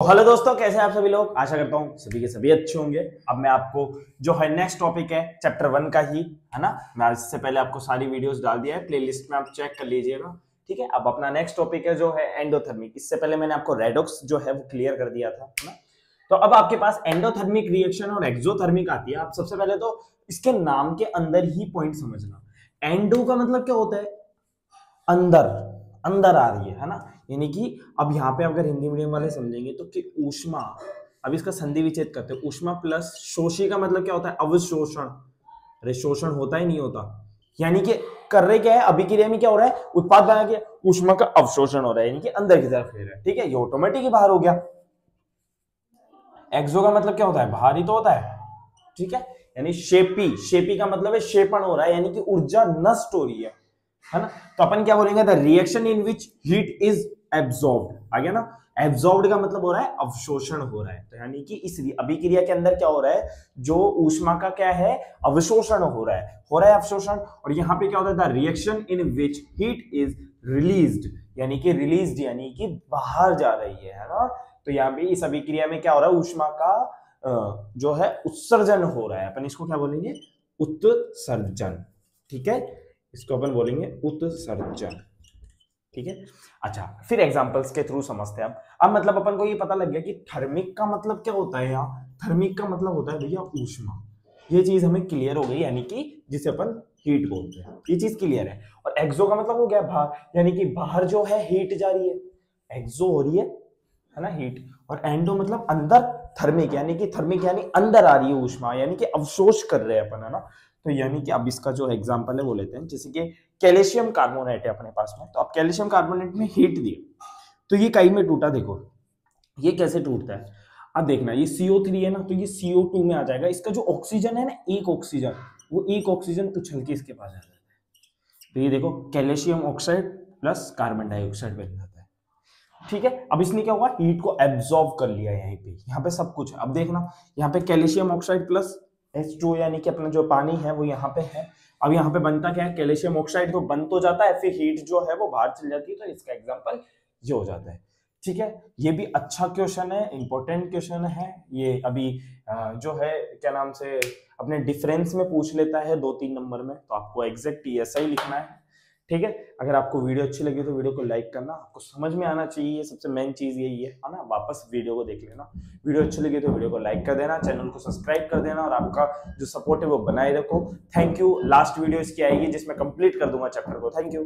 Hello दोस्तों, कैसे हैं आप सभी लोग। आशा करता हूँ सभी के सभी अच्छे होंगे। अब मैं आपको जो है नेक्स्ट टॉपिक है चैप्टर 1 का ही है ना। मैं इससे पहले आपको सारी वीडियोस डाल दिया है प्लेलिस्ट में, आप चेक कर लीजिएगा। ठीक है, अब अपना नेक्स्ट टॉपिक है जो है एंडोथर्मिक। इससे पहले मैंने आपको रेडॉक्स जो है वो क्लियर कर दिया था, है ना। तो अब आपके पास एंडोथर्मिक रिएक्शन और एक्सोथर्मिक आती है। आप सबसे पहले तो इसके नाम के अंदर ही पॉइंट समझना। एंडो का मतलब क्या होता है, अंदर, अंदर आ रही है ना। यानी कि अब यहाँ पे अगर हिंदी मीडियम वाले समझेंगे तो कि ऊष्मा, अब इसका संधि विच्छेद करते हैं। ऊष्मा प्लस शोषी का मतलब क्या होता है, अवशोषण। अरे शोषण होता ही नहीं होता, यानी कि कर रहे क्या है, अभिक्रिया में क्या हो रहा है, उत्पाद बना के ऊष्मा का अवशोषण हो रहा है, यानी कि अंदर की तरफ ले रहा है। ठीक है, ये ऑटोमेटिक ही बाहर हो गया। एक्सो का मतलब क्या होता है, बाहर ही तो होता है। ठीक है, यानी शेपी, शेपी का मतलब है शेपण हो रहा है, यानी कि ऊर्जा नष्ट हो रही है ना। तो अपन क्या बोलेंगे, the reaction in which heat is absorbed. आ गया ना। एब्सॉर्ब्ड का मतलब हो रहा है अवशोषण हो रहा है। तो यानी कि इस अभिक्रिया के अंदर क्या हो रहा है, जो ऊष्मा का क्या है, अवशोषण हो रहा है अवशोषण। और यहाँ पे क्या होता है, the reaction in which heat is released, यानी कि रिलीज्ड यानी कि बाहर जा रही है ना। तो यहाँ पे इस अभिक्रिया में क्या हो रहा है, ऊष्मा का जो है उत्सर्जन हो रहा है। अपन इसको क्या बोलेंगे, उत्सर्जन। ठीक है, इसको अपन बोलेंगे उत्सर्जन। ठीक है, अच्छा फिर एग्जांपल्स के थ्रू समझते हैं। अब मतलब अपन को ये पता लग गया कि थर्मिक का मतलब क्या होता है। यहाँ थर्मिक का मतलब होता है भैया ऊष्मा। ये चीज हमें क्लियर हो गई, यानी कि जिसे अपन हीट बोलते हैं, ये चीज क्लियर है। और एक्सो का मतलब हो गया बाहर, यानी कि बाहर जो है हीट जा रही है, एक्सो हो रही है ना हीट। और एंडो मतलब अंदर, थर्मिक यानी कि थर्मिक यानी अंदर आ रही है ऊष्मा, यानी कि अवशोष कर रहे हैं अपन, है ना। तो यानी कि अब इसका जो एग्जांपल है वो लेते हैं, जैसे कि कैल्शियम कार्बोनेट है अपने पास में। तो अब कैल्शियम कार्बोनेट में हीट दी, तो ये कई में टूटा। देखो ये कैसे टूटता है, अब देखना, ये CO3 है ना, तो ये CO2 में आ जाएगा। इसका जो ऑक्सीजन है ना, एक ऑक्सीजन, वो एक ऑक्सीजन उछल के इसके पास आ जाता है। तो ये देखो calcium oxide plus carbon dioxide बन जाता है। ठीक है, अब इसने क्या हुआ, हीट को एब्जॉर्ब कर लिया। यहाँ पे सब कुछ है। अब देखना, यहाँ पे कैल्शियम ऑक्साइड प्लस H2 यानी कि अपना जो पानी है वो यहाँ पे है। अब यहाँ पे बनता क्या है, कैल्शियम ऑक्साइड तो बन तो जाता है, फिर हीट जो है वो बाहर चल जाती है। तो इसका एग्जांपल ये हो जाता है। ठीक है, ये भी अच्छा क्वेश्चन है, इंपॉर्टेंट क्वेश्चन है ये। अभी जो है क्या नाम से अपने डिफरेंस में पूछ लेता है 2-3 नंबर में, तो आपको एग्जैक्ट ऐसा ही लिखना है। ठीक है, अगर आपको वीडियो अच्छी लगी तो वीडियो को लाइक करना, आपको समझ में आना चाहिए, सबसे मेन चीज यही है ना। वापस वीडियो को देख लेना, वीडियो अच्छी लगी तो वीडियो को लाइक कर देना, चैनल को सब्सक्राइब कर देना, और आपका जो सपोर्ट है वो बनाए रखो। Thank you. लास्ट वीडियो इसकी आएगी जिसमें कंप्लीट कर दूंगा चैप्टर को। Thank you.